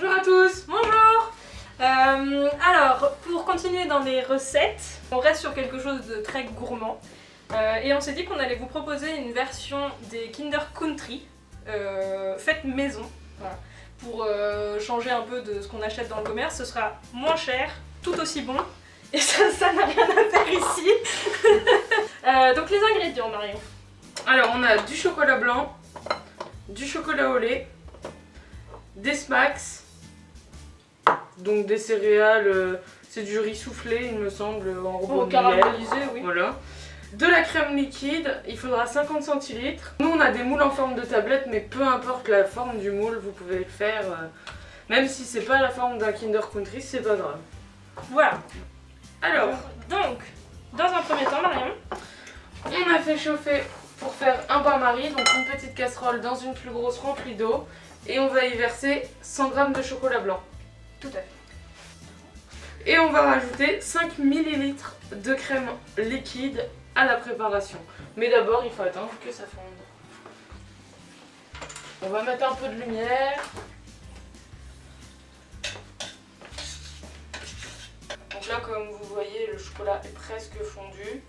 Bonjour à tous. Bonjour. Alors, pour continuer dans les recettes, on reste sur quelque chose de très gourmand. Et on s'est dit qu'on allait vous proposer une version des Kinder Country faite maison. Voilà. Pour changer un peu de ce qu'on achète dans le commerce, ce sera moins cher, tout aussi bon. Et ça n'a rien à faire ici. Donc les ingrédients, Marion. Alors on a du chocolat blanc, du chocolat au lait, des smacks, donc des céréales, c'est du riz soufflé il me semble en rebond de miel. Caramélisé, oui. Voilà. De la crème liquide, il faudra 50 centilitres. Nous on a des moules en forme de tablette, mais peu importe la forme du moule, vous pouvez le faire. Même si c'est pas la forme d'un Kinder Country, c'est pas grave. Voilà. Alors, donc, dans un premier temps, Marion, on a fait chauffer pour faire un bain-marie, donc une petite casserole dans une plus grosse remplie d'eau. Et on va y verser 100 g de chocolat blanc. tout à fait. Et on va rajouter 5 ml de crème liquide à la préparation. Mais d'abord, il faut attendre que ça fonde. On va mettre un peu de lumière. Donc là, comme vous voyez, le chocolat est presque fondu.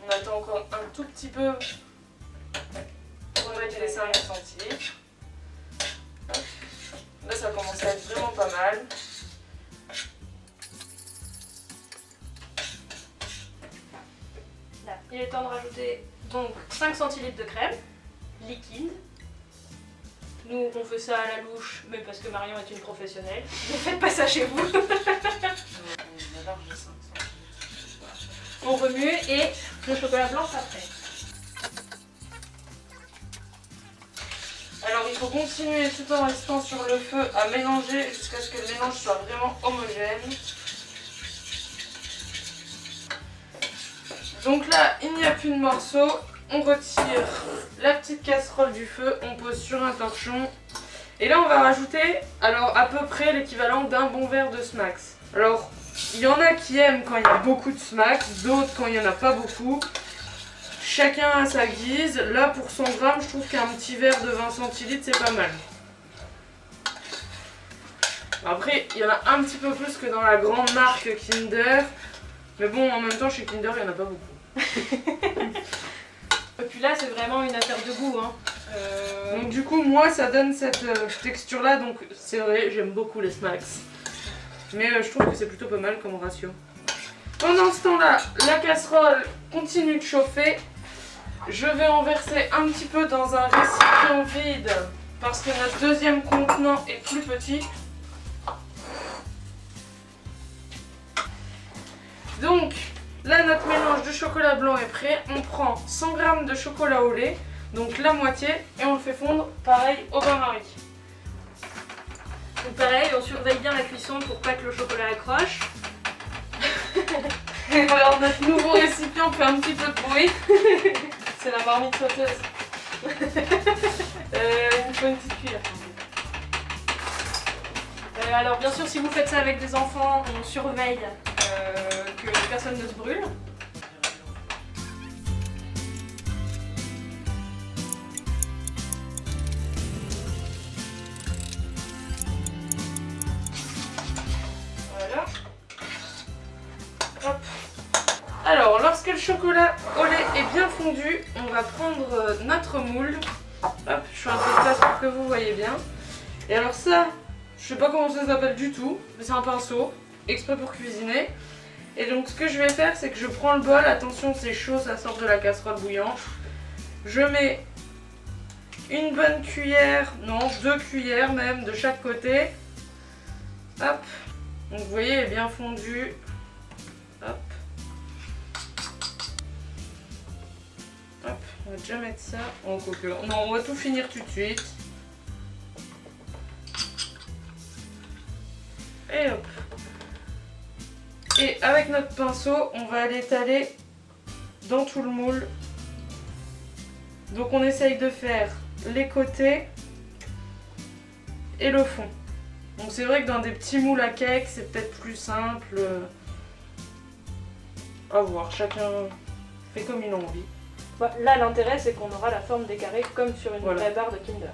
On attend encore un tout petit peu pour mettre les 5 centilitres. Là, ça commence à être vraiment pas mal. Là, il est temps de rajouter donc 5 centilitres de crème liquide. Nous, on fait ça à la louche, mais parce que Marion est une professionnelle. Ne faites pas ça chez vous. On remue et le chocolat blanc après. Alors il faut continuer tout en restant sur le feu à mélanger jusqu'à ce que le mélange soit vraiment homogène. Donc là, il n'y a plus de morceaux. On retire la petite casserole du feu, on pose sur un torchon. Et là on va rajouter alors à peu près l'équivalent d'un bon verre de Smacks. Alors il y en a qui aiment quand il y a beaucoup de Smacks, d'autres quand il n'y en a pas beaucoup. Chacun à sa guise. Là pour 100 g, je trouve qu'un petit verre de 20 centilitres c'est pas mal. Après il y en a un petit peu plus que dans la grande marque Kinder. Mais bon, en même temps chez Kinder il n'y en a pas beaucoup. Et puis là, c'est vraiment une affaire de goût. Hein. Donc du coup moi ça donne cette texture là, donc c'est vrai j'aime beaucoup les Smacks. Mais je trouve que c'est plutôt pas mal comme ratio. Pendant ce temps là, la casserole continue de chauffer. Je vais en verser un petit peu dans un récipient vide parce que notre deuxième contenant est plus petit. Donc là notre mélange de chocolat blanc est prêt. On prend 100 g de chocolat au lait, donc la moitié, et on le fait fondre pareil au bain-marie. Donc pareil, on surveille bien la cuisson pour pas que le chocolat accroche. Alors notre nouveau récipient fait un petit peu de bruit. C'est la marmite sauteuse. Il me faut une petite cuillère. Alors bien sûr, si vous faites ça avec des enfants, on surveille que personne ne se brûle. Voilà. Hop. Alors, lorsque le chocolat au lait est bien fondu, on va prendre notre moule. Hop, je fais un peu de place pour que vous voyez bien. Et alors ça, je sais pas comment ça s'appelle du tout, mais c'est un pinceau, exprès pour cuisiner. Et donc ce que je vais faire, c'est que je prends le bol, attention c'est chaud, ça sort de la casserole bouillante. Je mets une bonne cuillère, non, 2 cuillères même de chaque côté. Hop, donc vous voyez, elle est bien fondue. Hop. Hop, on va déjà mettre ça en coquille. Non, on va tout finir tout de suite. Et hop. Et avec notre pinceau, on va l'étaler dans tout le moule. Donc on essaye de faire les côtés et le fond. Donc c'est vrai que dans des petits moules à cake, c'est peut-être plus simple. À voir, chacun fait comme il a envie. Là, l'intérêt, c'est qu'on aura la forme des carrés comme sur une Voilà. vraie barre de Kinder.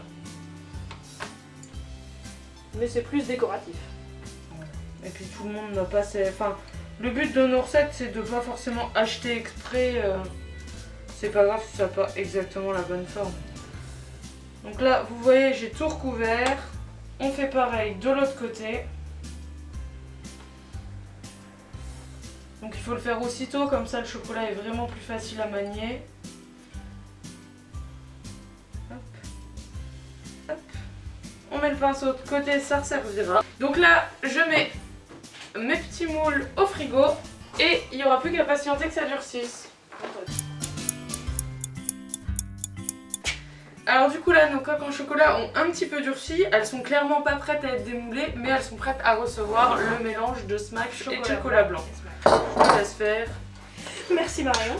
mais c'est plus décoratif. Et puis tout le monde n'a pas... Enfin, le but de nos recettes, c'est de pas forcément acheter exprès. C'est pas grave si ça n'a pas exactement la bonne forme. Donc là, vous voyez, j'ai tout recouvert. On fait pareil de l'autre côté. Donc il faut le faire aussitôt, comme ça le chocolat est vraiment plus facile à manier. Hop. Hop. On met le pinceau de côté, ça servira. Donc là, je mets mes petits moules au frigo et il n'y aura plus qu'à patienter que ça durcisse. Alors du coup là, nos coques en chocolat ont un petit peu durci. Elles sont clairement pas prêtes à être démoulées, mais elles sont prêtes à recevoir le mélange de Smack et de chocolat blanc. Je vous laisse faire. Merci Marion.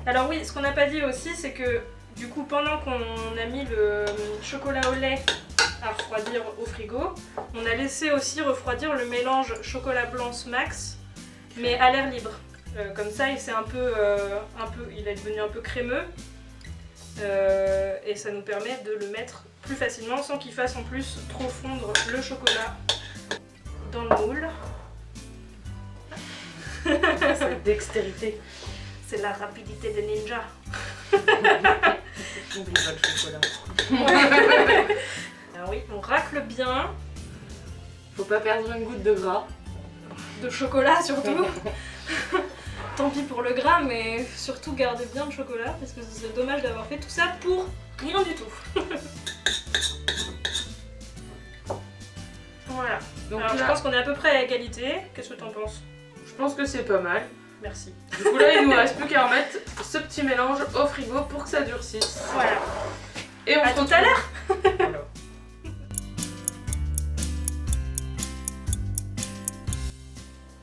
Alors oui, ce qu'on n'a pas dit aussi, c'est que du coup, pendant qu'on a mis le chocolat au lait à refroidir au frigo, on a laissé aussi refroidir le mélange chocolat blanc Smax, mais à l'air libre. Comme ça, il est devenu un peu crémeux et ça nous permet de le mettre plus facilement sans qu'il fasse en plus trop fondre le chocolat dans le moule. Cette dextérité. C'est la rapidité des ninjas. N'oublie pas le chocolat. Alors oui, on racle bien. Faut pas perdre une goutte de gras. De chocolat surtout. Tant pis pour le gras, mais surtout gardez bien le chocolat parce que ce serait dommage d'avoir fait tout ça pour rien du tout. Voilà. Donc alors là, je pense qu'on est à peu près à égalité. Qu'est-ce que t'en penses? je pense que c'est pas mal. Merci. Du coup là, il nous reste plus qu'à remettre ce petit mélange au frigo pour que ça durcisse. Voilà. Et on À se tout retrouve à l'heure. Voilà.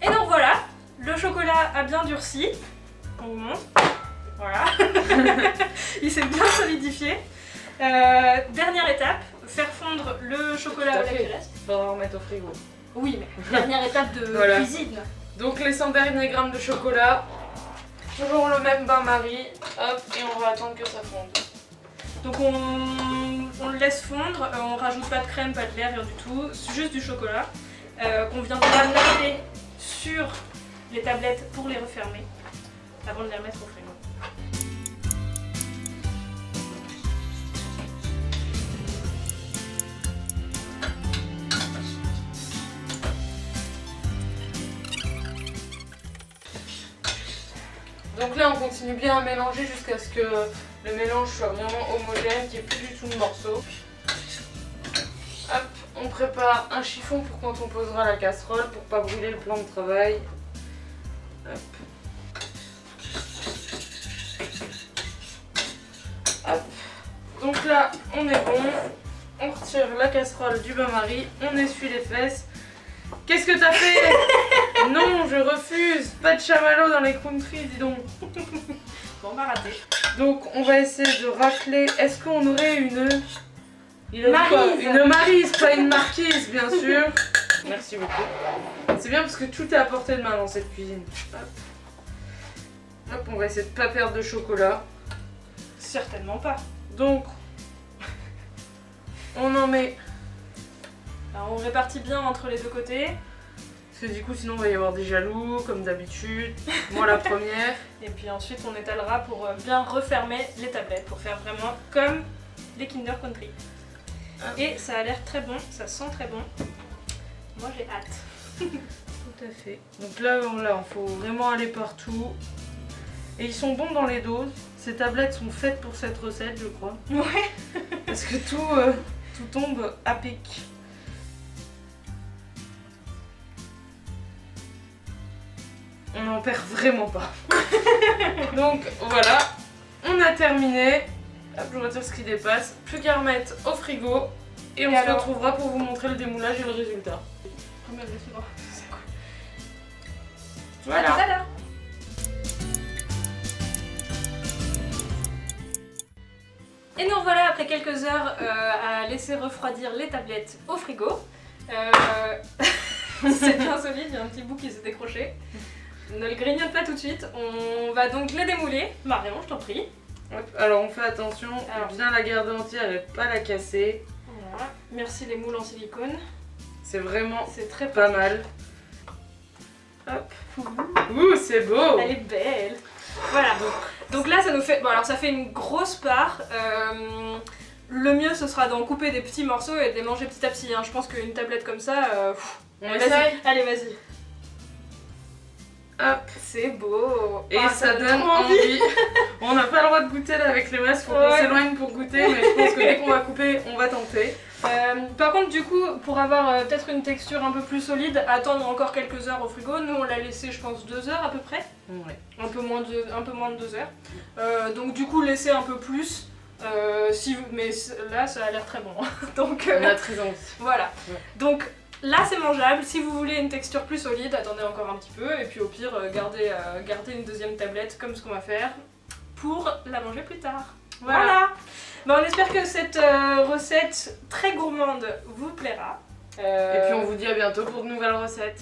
Et donc voilà, le chocolat a bien durci. On vous montre. Voilà. Il s'est bien solidifié. Dernière étape, faire fondre le chocolat au lait qui reste. Faudra remettre au frigo. Oui, mais dernière étape de Voilà. cuisine. Donc les 100 derniers grammes de chocolat. Toujours le même bain-marie. Hop, et on va attendre que ça fonde. Donc on le laisse fondre, on rajoute pas de crème, pas de lait, rien du tout, c'est juste du chocolat qu'on vient de laver sur les tablettes pour les refermer avant de les remettre au frigo. Donc là on continue bien à mélanger jusqu'à ce que le mélange soit vraiment homogène, qu'il n'y ait plus du tout de morceaux. Hop, on prépare un chiffon pour quand on posera la casserole pour pas brûler le plan de travail. Hop. Hop. Donc là on est bon, on retire la casserole du bain-marie, on essuie les fesses. Qu'est-ce que t'as fait? Non, je refuse. Pas de chamallow dans les country, dis donc. Bon, on va rater. Donc on va essayer de racler. Est-ce qu'on aurait une... Il a dit quoi? Maryse. Une maryse, pas une marquise, bien sûr. Merci beaucoup. C'est bien parce que tout est à portée de main dans cette cuisine. Hop. Hop, on va essayer de pas perdre de chocolat. Certainement pas. Donc, on en met... Alors on répartit bien entre les deux côtés. Parce que du coup, sinon, il va y avoir des jaloux, comme d'habitude. Moi, la première. Et puis ensuite on étalera pour bien refermer les tablettes pour faire vraiment comme les Kinder Country. Et ça a l'air très bon, ça sent très bon. Moi j'ai hâte. Tout à fait. Donc là, il faut vraiment aller partout. Et ils sont bons dans les doses. Ces tablettes sont faites pour cette recette, je crois. Ouais. Parce que tout tombe à pic. On n'en perd vraiment pas. Donc voilà, on a terminé. Hop, je retire ce qui dépasse. Plus qu'à remettre au frigo. Et on se retrouvera pour vous montrer le démoulage et le résultat. Voilà. À tout à l'heure. Et nous voilà après quelques heures à laisser refroidir les tablettes au frigo. C'est bien solide, il y a un petit bout qui s'est décroché. Ne le grignote pas tout de suite, on va donc les démouler. Marion, je t'en prie. Hop, alors on fait attention, Alors. bien la garder entière et pas la casser. Voilà. Merci les moules en silicone. C'est vraiment C'est très pas pratique. mal. Hop. Ouh, c'est beau. Elle est belle. Voilà. Donc là, ça nous fait. Bon, alors ça fait une grosse part. Le mieux, ce sera d'en couper des petits morceaux et de les manger petit à petit. Hein. Je pense qu'une tablette comme ça. On Vas-y. essaye. Allez, vas-y. Hop. C'est beau. Et Ah, ça donne trop envie. On n'a pas le droit de goûter là avec les masques, faut qu'on Ouais. s'éloigne pour goûter, mais je pense que dès qu'on va couper, on va tenter. Par contre, du coup, pour avoir peut-être une texture un peu plus solide, attendre encore quelques heures au frigo. Nous, on l'a laissé, je pense, 2 heures à peu près. Ouais. Un peu moins de 2 heures. Donc, du coup, laissez un peu plus. Mais là, ça a l'air très bon. Donc, On a très envie. voilà. Ouais. Donc, là, c'est mangeable. Si vous voulez une texture plus solide, attendez encore un petit peu. Et puis, au pire, gardez une deuxième tablette, comme ce qu'on va faire, pour la manger plus tard. Voilà. Bon, on espère que cette recette très gourmande vous plaira. Et puis on vous dit à bientôt pour de nouvelles recettes.